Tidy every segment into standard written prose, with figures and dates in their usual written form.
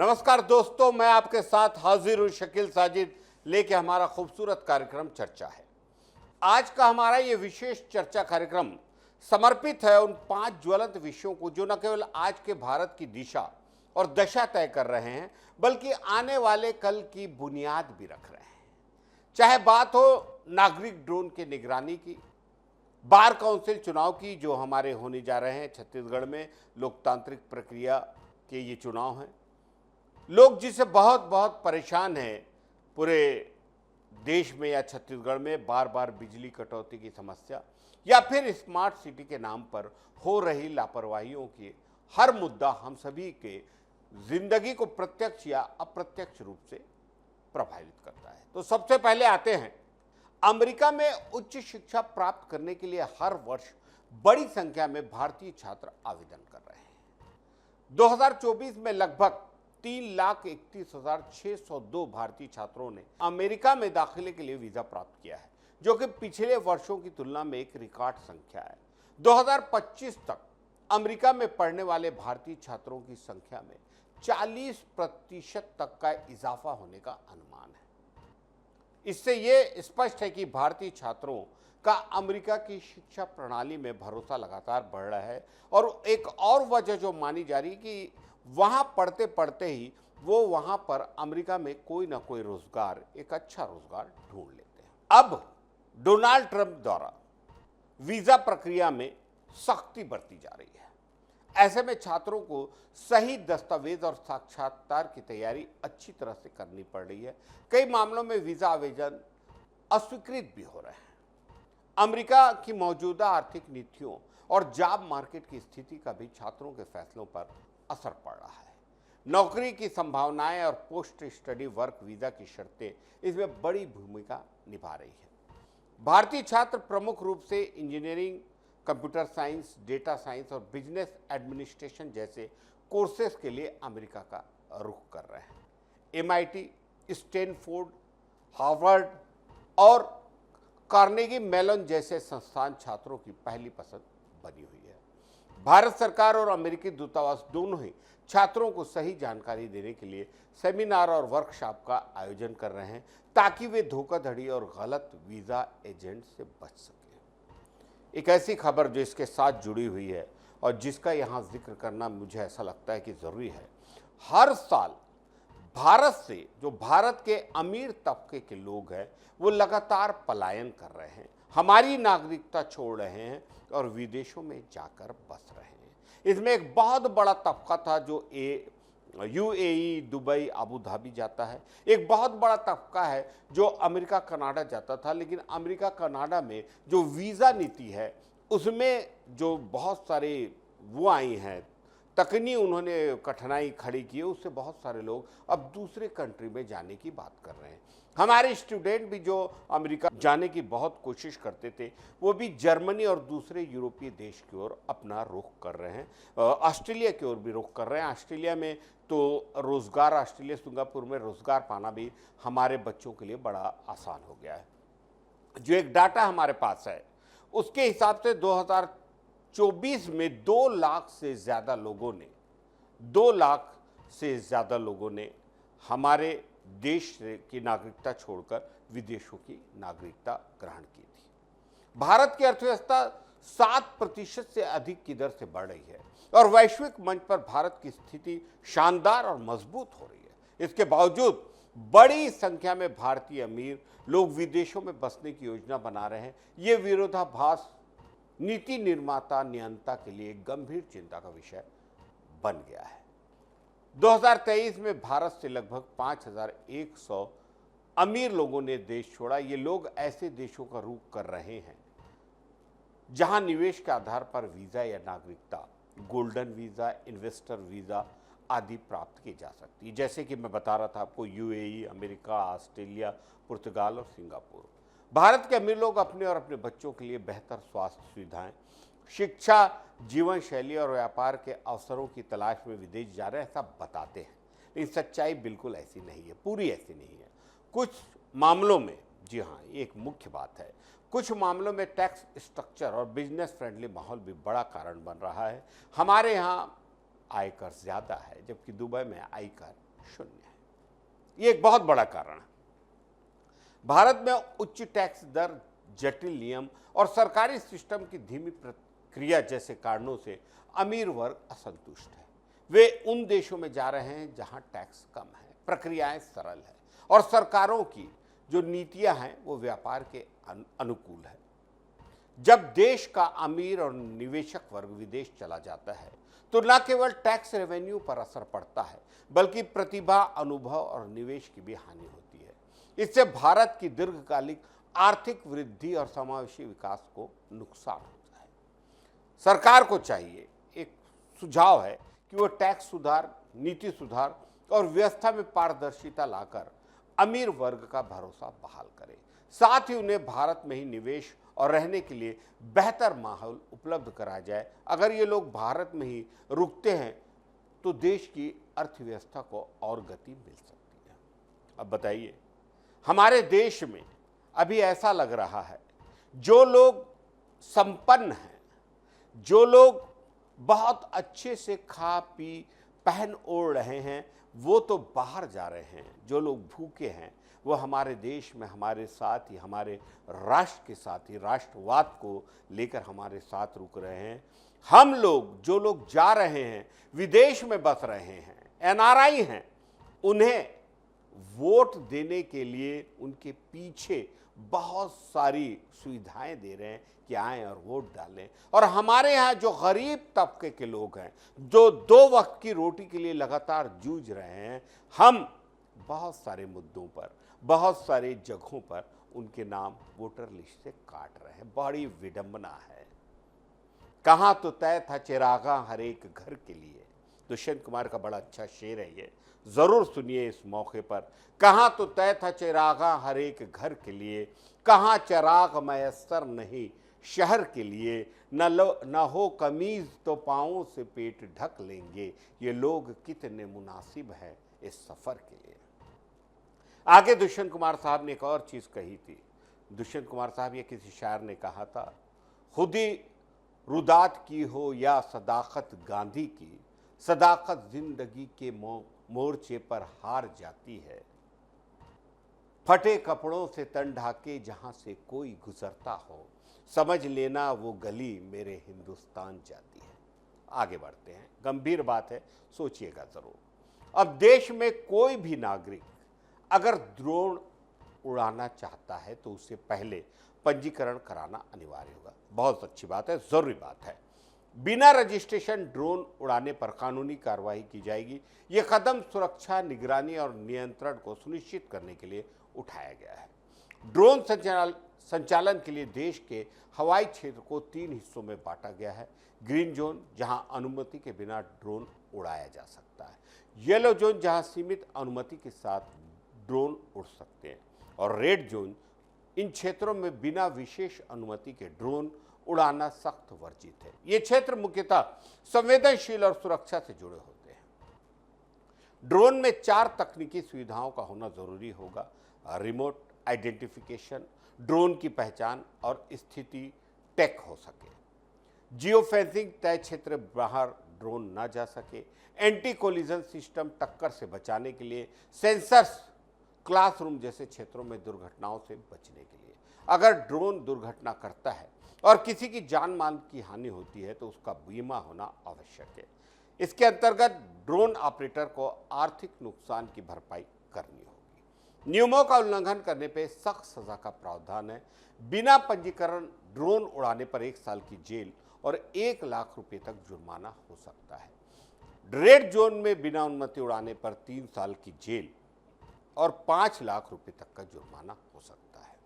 नमस्कार दोस्तों, मैं आपके साथ हाजिर हूं शकील साजिद लेके हमारा खूबसूरत कार्यक्रम चर्चा है। आज का हमारा ये विशेष चर्चा कार्यक्रम समर्पित है उन 5 ज्वलंत विषयों को जो न केवल आज के भारत की दिशा और दशा तय कर रहे हैं बल्कि आने वाले कल की बुनियाद भी रख रहे हैं। चाहे बात हो नागरिक ड्रोन की निगरानी की, बार काउंसिल चुनाव की जो हमारे होने जा रहे हैं छत्तीसगढ़ में, लोकतांत्रिक प्रक्रिया के ये चुनाव हैं, लोग जिससे बहुत बहुत परेशान हैं पूरे देश में या छत्तीसगढ़ में, बार बार बिजली कटौती की समस्या या फिर स्मार्ट सिटी के नाम पर हो रही लापरवाहियों की हर मुद्दा हम सभी के जिंदगी को प्रत्यक्ष या अप्रत्यक्ष रूप से प्रभावित करता है। तो सबसे पहले आते हैं, अमेरिका में उच्च शिक्षा प्राप्त करने के लिए हर वर्ष बड़ी संख्या में भारतीय छात्र आवेदन कर रहे हैं। 2024 में लगभग 3,31,602 भारतीय छात्रों ने अमेरिका में दाखिले के लिए वीजा प्राप्त किया है, जो कि पिछले वर्षों की तुलना में एक रिकॉर्ड संख्या है। 2025 तक अमेरिका में पढ़ने वाले भारतीय छात्रों की संख्या में 40% तक का इजाफा होने का अनुमान है। इससे ये स्पष्ट है कि भारतीय छात्रों का अमेरिका की शिक्षा प्रणाली में भरोसा लगातार बढ़ रहा है और एक और वजह जो मानी जा रही है कि वहां पढ़ते पढ़ते ही वो वहां पर अमेरिका में कोई ना कोई रोजगार, एक अच्छा रोजगार ढूंढ लेते हैं। अब डोनाल्ड ट्रंप द्वारा वीजा प्रक्रिया में सख्ती बरती जा रही है। ऐसे में छात्रों को सही दस्तावेज और साक्षात्कार की तैयारी अच्छी तरह से करनी पड़ रही है। कई मामलों में वीजा आवेदन अस्वीकृत भी हो रहे हैं। अमेरिका की मौजूदा आर्थिक नीतियों और जॉब मार्केट की स्थिति का भी छात्रों के फैसलों पर असर पड़ रहा है। नौकरी की संभावनाएं और पोस्ट स्टडी वर्क वीजा की शर्तें इसमें बड़ी भूमिका निभा रही है। भारतीय छात्र प्रमुख रूप से engineering, computer science, data science और बिजनेस एडमिनिस्ट्रेशन जैसे कोर्सेज के लिए अमेरिका का रुख कर रहे हैं। MIT, स्टैनफोर्ड, हार्वर्ड और कार्नेगी मेलन जैसे संस्थान छात्रों की पहली पसंद बनी हुई है। भारत सरकार और अमेरिकी दूतावास दोनों ही छात्रों को सही जानकारी देने के लिए सेमिनार और वर्कशॉप का आयोजन कर रहे हैं ताकि वे धोखाधड़ी और गलत वीजा एजेंट से बच सकें। एक ऐसी खबर जो इसके साथ जुड़ी हुई है और जिसका यहाँ जिक्र करना मुझे ऐसा लगता है कि ज़रूरी है। हर साल भारत से जो भारत के अमीर तबके के लोग हैं वो लगातार पलायन कर रहे हैं, हमारी नागरिकता छोड़ रहे हैं और विदेशों में जाकर बस रहे हैं। इसमें एक बहुत बड़ा तबका था जो UAE, दुबई, अबू धाबी जाता है। एक बहुत बड़ा तबका है जो अमेरिका, कनाडा जाता था। लेकिन अमेरिका, कनाडा में जो वीज़ा नीति है उसमें जो बहुत सारे वो आई हैं तकनीक, उन्होंने कठिनाई खड़ी की है, उससे बहुत सारे लोग अब दूसरे कंट्री में जाने की बात कर रहे हैं। हमारे स्टूडेंट भी जो अमेरिका जाने की बहुत कोशिश करते थे वो भी जर्मनी और दूसरे यूरोपीय देश की ओर अपना रुख कर रहे हैं। ऑस्ट्रेलिया की ओर भी रुख कर रहे हैं। ऑस्ट्रेलिया में तो रोज़गार, ऑस्ट्रेलिया, सिंगापुर में रोज़गार पाना भी हमारे बच्चों के लिए बड़ा आसान हो गया है। जो एक डाटा हमारे पास है उसके हिसाब से 2024 में 2 लाख से ज़्यादा लोगों ने हमारे देश की नागरिकता छोड़कर विदेशों की नागरिकता ग्रहण की थी। भारत की अर्थव्यवस्था 7% से अधिक की दर से बढ़ रही है और वैश्विक मंच पर भारत की स्थिति शानदार और मजबूत हो रही है। इसके बावजूद बड़ी संख्या में भारतीय अमीर लोग विदेशों में बसने की योजना बना रहे हैं। ये विरोधाभास नीति निर्माता, नियंता के लिए एक गंभीर चिंता का विषय बन गया है। 2023 में भारत से लगभग 5,100 अमीर लोगों ने देश छोड़ा। ये लोग ऐसे देशों का रुख कर रहे हैं जहां निवेश के आधार पर वीजा या नागरिकता, गोल्डन वीजा, इन्वेस्टर वीजा आदि प्राप्त की जा सकती है। जैसे कि मैं बता रहा था आपको, UAE, अमेरिका, ऑस्ट्रेलिया, पुर्तगाल और सिंगापुर। भारत के अमीर लोग अपने और अपने बच्चों के लिए बेहतर स्वास्थ्य सुविधाएं, शिक्षा, जीवन शैली और व्यापार के अवसरों की तलाश में विदेश जा रहे हैं, ऐसा बताते हैं। लेकिन सच्चाई बिल्कुल ऐसी नहीं है, पूरी ऐसी नहीं है। कुछ मामलों में, जी हाँ, एक मुख्य बात है, कुछ मामलों में टैक्स स्ट्रक्चर और बिजनेस फ्रेंडली माहौल भी बड़ा कारण बन रहा है। हमारे यहाँ आयकर ज़्यादा है जबकि दुबई में आयकर शून्य है। ये एक बहुत बड़ा कारण है। भारत में उच्च टैक्स दर, जटिल नियम और सरकारी सिस्टम की धीमी प्रक्रिया जैसे कारणों से अमीर वर्ग असंतुष्ट है। वे उन देशों में जा रहे हैं जहां टैक्स कम है, प्रक्रियाएं सरल है और सरकारों की जो नीतियां हैं वो व्यापार के अनुकूल है। जब देश का अमीर और निवेशक वर्ग विदेश चला जाता है तो न केवल टैक्स रेवेन्यू पर असर पड़ता है बल्कि प्रतिभा, अनुभव और निवेश की भी हानि होती है। इससे भारत की दीर्घकालिक आर्थिक वृद्धि और समावेशी विकास को नुकसान होता है। सरकार को चाहिए, एक सुझाव है कि वो टैक्स सुधार, नीति सुधार और व्यवस्था में पारदर्शिता लाकर अमीर वर्ग का भरोसा बहाल करे। साथ ही उन्हें भारत में ही निवेश और रहने के लिए बेहतर माहौल उपलब्ध कराया जाए। अगर ये लोग भारत में ही रुकते हैं तो देश की अर्थव्यवस्था को और गति मिल सकती है। अब बताइए, हमारे देश में अभी ऐसा लग रहा है जो लोग संपन्न हैं, जो लोग बहुत अच्छे से खा पी पहन ओढ़ रहे हैं, वो तो बाहर जा रहे हैं। जो लोग भूखे हैं वो हमारे देश में हमारे साथ ही, हमारे राष्ट्र के साथ ही, राष्ट्रवाद को लेकर हमारे साथ रुक रहे हैं। हम लोग, जो लोग जा रहे हैं, विदेश में बस रहे हैं, एनआरआई हैं, उन्हें वोट देने के लिए उनके पीछे बहुत सारी सुविधाएं दे रहे हैं कि आएं और वोट डालें। और हमारे यहाँ जो गरीब तबके के लोग हैं, जो 2 वक्त की रोटी के लिए लगातार जूझ रहे हैं, हम बहुत सारे मुद्दों पर, बहुत सारे जगहों पर उनके नाम वोटर लिस्ट से काट रहे हैं। बड़ी विडंबना है। कहाँ तो तय था चिरागा हर एक घर के लिए। दुष्यंत कुमार का बड़ा अच्छा शेर है ये, जरूर सुनिए इस मौके पर। कहाँ तो तय था चिरागा हर एक घर के लिए, कहाँ चिराग मयस्सर नहीं शहर के लिए, न हो कमीज तो पाँवों से पेट ढक लेंगे, ये लोग कितने मुनासिब हैं इस सफर के लिए। आगे दुष्यंत कुमार साहब ने एक और चीज कही थी। दुष्यंत कुमार साहब, ये किसी शायर ने कहा था, खुदी रुदात की हो या सदाकत गांधी की, सदाकत जिंदगी के मोर्चे पर हार जाती है। फटे कपड़ों से तन ढाके जहां से कोई गुजरता हो, समझ लेना वो गली मेरे हिंदुस्तान जाती है। आगे बढ़ते हैं, गंभीर बात है, सोचिएगा जरूर। अब देश में कोई भी नागरिक अगर ड्रोन उड़ाना चाहता है तो उससे पहले पंजीकरण कराना अनिवार्य होगा। बहुत अच्छी बात है, जरूरी बात है। बिना रजिस्ट्रेशन ड्रोन उड़ाने पर कानूनी कार्रवाई की जाएगी। यह कदम सुरक्षा, निगरानी और नियंत्रण को सुनिश्चित करने के लिए उठाया गया है। ड्रोन संचालन के लिए देश के हवाई क्षेत्र को 3 हिस्सों में बांटा गया है। ग्रीन जोन, जहां अनुमति के बिना ड्रोन उड़ाया जा सकता है। येलो जोन, जहां सीमित अनुमति के साथ ड्रोन उड़ सकते हैं। और रेड जोन, इन क्षेत्रों में बिना विशेष अनुमति के ड्रोन उड़ाना सख्त वर्जित है। ये क्षेत्र मुख्यतः संवेदनशील और सुरक्षा से जुड़े होते हैं। ड्रोन में 4 तकनीकी सुविधाओं का होना जरूरी होगा। रिमोट आइडेंटिफिकेशन, ड्रोन की पहचान और स्थिति टेक हो सके। जियो फेंसिंग, तय क्षेत्र बाहर ड्रोन ना जा सके। एंटी कोलिजन सिस्टम, टक्कर से बचाने के लिए। सेंसर्स, क्लासरूम जैसे क्षेत्रों में दुर्घटनाओं से बचने के लिए। अगर ड्रोन दुर्घटना करता है और किसी की जान माल की हानि होती है तो उसका बीमा होना आवश्यक है। इसके अंतर्गत ड्रोन ऑपरेटर को आर्थिक नुकसान की भरपाई करनी होगी। नियमों का उल्लंघन करने पर सख्त सजा का प्रावधान है। बिना पंजीकरण ड्रोन उड़ाने पर 1 साल की जेल और 1 लाख रुपए तक जुर्माना हो सकता है। रेड जोन में बिना अनुमति उड़ाने पर 3 साल की जेल और 5 लाख रुपए तक का जुर्माना हो सकता है।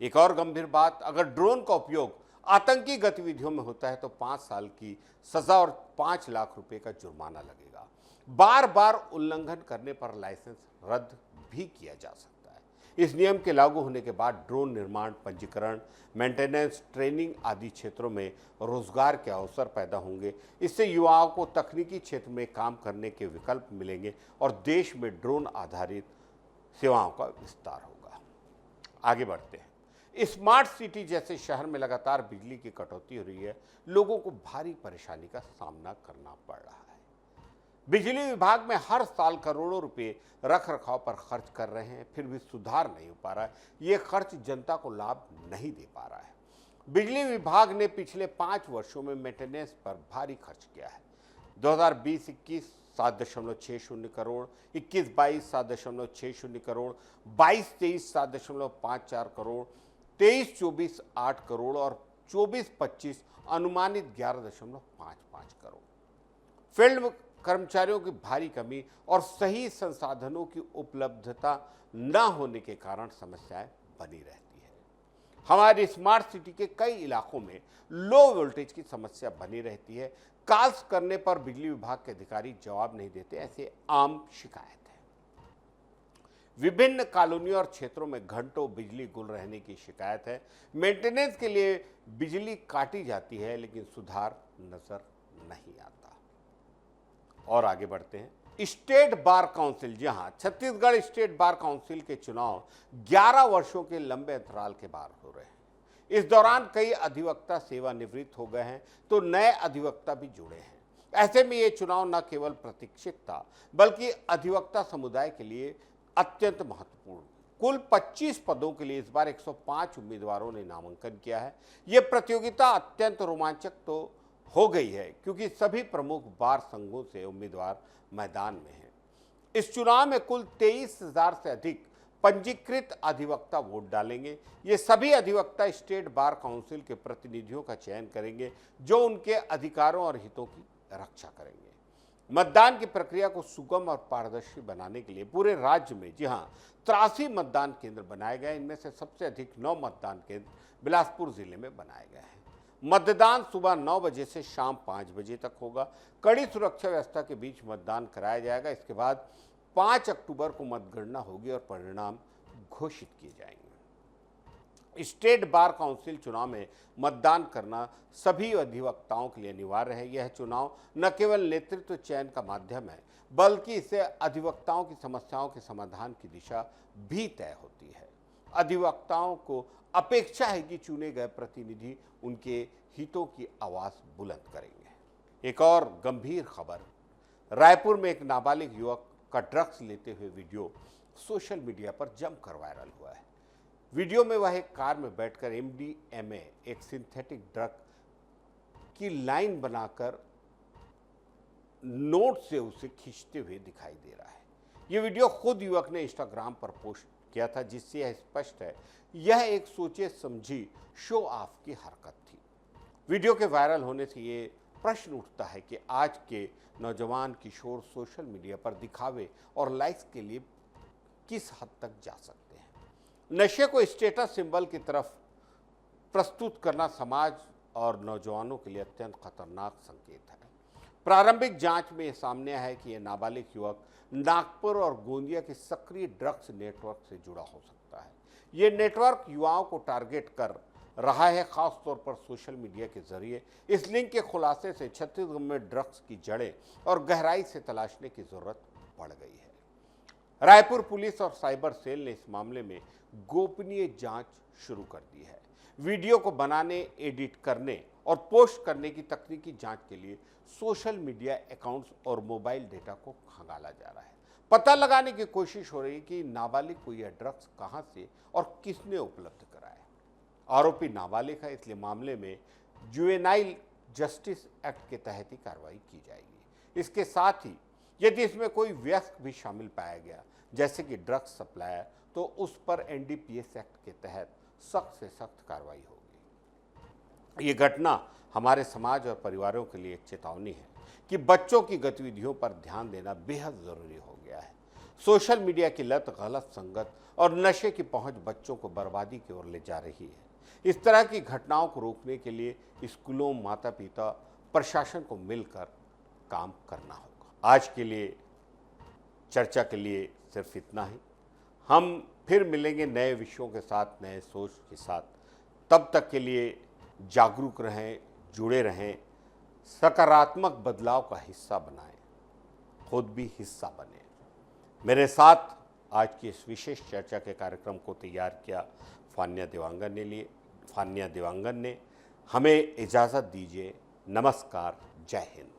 एक और गंभीर बात, अगर ड्रोन का उपयोग आतंकी गतिविधियों में होता है तो 5 साल की सजा और 5 लाख रुपए का जुर्माना लगेगा। बार बार उल्लंघन करने पर लाइसेंस रद्द भी किया जा सकता है। इस नियम के लागू होने के बाद ड्रोन निर्माण, पंजीकरण, मेंटेनेंस, ट्रेनिंग आदि क्षेत्रों में रोजगार के अवसर पैदा होंगे। इससे युवाओं को तकनीकी क्षेत्र में काम करने के विकल्प मिलेंगे और देश में ड्रोन आधारित सेवाओं का विस्तार होगा। आगे बढ़ते हैं। स्मार्ट सिटी जैसे शहर में लगातार बिजली की कटौती हो रही है, लोगों को भारी परेशानी का सामना करना पड़ रहा है। बिजली विभाग में हर साल करोड़ों रुपए रख रखाव पर खर्च कर रहे हैं, फिर भी सुधार नहीं हो पा रहा है। ये खर्च जनता को लाभ नहीं दे पा रहा है। बिजली विभाग ने पिछले 5 वर्षों में मेंटेनेंस पर भारी खर्च किया है। 2020-21 7.60 करोड़, 21-22 7.60 करोड़, 22-23 7.54 करोड़, 23-24 8 करोड़ और 24-25 अनुमानित 11.55 करोड़। फील्ड कर्मचारियों की भारी कमी और सही संसाधनों की उपलब्धता न होने के कारण समस्याएं बनी रहती है। हमारी स्मार्ट सिटी के कई इलाकों में लो वोल्टेज की समस्या बनी रहती है। कॉल्स करने पर बिजली विभाग के अधिकारी जवाब नहीं देते, ऐसे आम शिकायत है। विभिन्न कॉलोनियों और क्षेत्रों में घंटों बिजली गुल रहने की शिकायत है। मेंटेनेंस के लिए बिजली काटी जाती है, लेकिन सुधार नजर नहीं आता। और आगे बढ़ते हैं। स्टेट बार काउंसिल, जहां छत्तीसगढ़ स्टेट बार काउंसिल के चुनाव 11 वर्षों के लंबे अंतराल के बाद हो रहे हैं। इस दौरान कई अधिवक्ता सेवानिवृत्त हो गए हैं, तो नए अधिवक्ता भी जुड़े हैं। ऐसे में ये चुनाव न केवल प्रतीक्षित था, बल्कि अधिवक्ता समुदाय के लिए अत्यंत महत्वपूर्ण। कुल 25 पदों के लिए इस बार 105 उम्मीदवारों ने नामांकन किया है। ये प्रतियोगिता अत्यंत रोमांचक तो हो गई है, क्योंकि सभी प्रमुख बार संघों से उम्मीदवार मैदान में हैं। इस चुनाव में कुल 23,000 से अधिक पंजीकृत अधिवक्ता वोट डालेंगे। ये सभी अधिवक्ता स्टेट बार काउंसिल के प्रतिनिधियों का चयन करेंगे, जो उनके अधिकारों और हितों की रक्षा करेंगे। मतदान की प्रक्रिया को सुगम और पारदर्शी बनाने के लिए पूरे राज्य में 83 मतदान केंद्र बनाए गए। इनमें से सबसे अधिक 9 मतदान केंद्र बिलासपुर जिले में बनाए गए हैं। मतदान सुबह 9 बजे से शाम 5 बजे तक होगा। कड़ी सुरक्षा व्यवस्था के बीच मतदान कराया जाएगा। इसके बाद 5 अक्टूबर को मतगणना होगी और परिणाम घोषित किए जाएंगे। स्टेट बार काउंसिल चुनाव में मतदान करना सभी अधिवक्ताओं के लिए अनिवार्य है। यह चुनाव न केवल नेतृत्व चयन का माध्यम है, बल्कि इससे अधिवक्ताओं की समस्याओं के समाधान की दिशा भी तय होती है। अधिवक्ताओं को अपेक्षा है कि चुने गए प्रतिनिधि उनके हितों की आवाज बुलंद करेंगे। एक और गंभीर खबर, रायपुर में एक नाबालिग युवक का ड्रग्स लेते हुए वीडियो सोशल मीडिया पर जमकर वायरल हुआ है। वीडियो में वह एक कार में बैठकर MDMA, एक सिंथेटिक ड्रग की लाइन बनाकर नोट से उसे खींचते हुए दिखाई दे रहा है। यह वीडियो खुद युवक ने इंस्टाग्राम पर पोस्ट किया था, जिससे यह स्पष्ट है यह एक सोचे समझी शो ऑफ की हरकत थी। वीडियो के वायरल होने से ये प्रश्न उठता है कि आज के नौजवान किशोर सोशल मीडिया पर दिखावे और लाइक्स के लिए किस हद तक जा सकते हैं। नशे को स्टेटस सिंबल की तरफ प्रस्तुत करना समाज और नौजवानों के लिए अत्यंत खतरनाक संकेत है। प्रारंभिक जांच में यह सामने आया है कि यह नाबालिग युवक नागपुर और गोंदिया के सक्रिय ड्रग्स नेटवर्क से जुड़ा हो सकता है। ये नेटवर्क युवाओं को टारगेट कर रहा है, खास तौर पर सोशल मीडिया के जरिए। इस लिंक के खुलासे से छत्तीसगढ़ में ड्रग्स की जड़ें और गहराई से तलाशने की जरूरत बढ़ गई है। रायपुर पुलिस और साइबर सेल ने इस मामले में गोपनीय जांच शुरू कर दी है। वीडियो को बनाने, एडिट करने और पोस्ट करने की तकनीकी जांच के लिए सोशल मीडिया अकाउंट्स और मोबाइल डेटा को खंगाला जा रहा है। पता लगाने की कोशिश हो रही है कि नाबालिग को यह ड्रग्स कहां से और किसने उपलब्ध कराया। आरोपी नाबालिग है, इसलिए मामले में जुवेनाइल जस्टिस एक्ट के तहत ही कार्रवाई की जाएगी। इसके साथ ही यदि इसमें कोई वयस्क भी शामिल पाया गया, जैसे कि ड्रग्स सप्लायर, तो उस पर NDPS एक्ट के तहत सख्त से सख्त कार्रवाई होगी। ये घटना हमारे समाज और परिवारों के लिए एक चेतावनी है कि बच्चों की गतिविधियों पर ध्यान देना बेहद जरूरी हो गया है। सोशल मीडिया की लत, गलत संगत और नशे की पहुंच बच्चों को बर्बादी की ओर ले जा रही है। इस तरह की घटनाओं को रोकने के लिए स्कूलों, माता पिता, प्रशासन को मिलकर काम करना होगा। आज के लिए चर्चा के लिए सिर्फ इतना ही। हम फिर मिलेंगे नए विषयों के साथ, नए सोच के साथ। तब तक के लिए जागरूक रहें, जुड़े रहें, सकारात्मक बदलाव का हिस्सा बनाएं, खुद भी हिस्सा बने। मेरे साथ आज की इस विशेष चर्चा के कार्यक्रम को तैयार किया फान्या देवांगन ने। हमें इजाज़त दीजिए। नमस्कार, जय हिंद।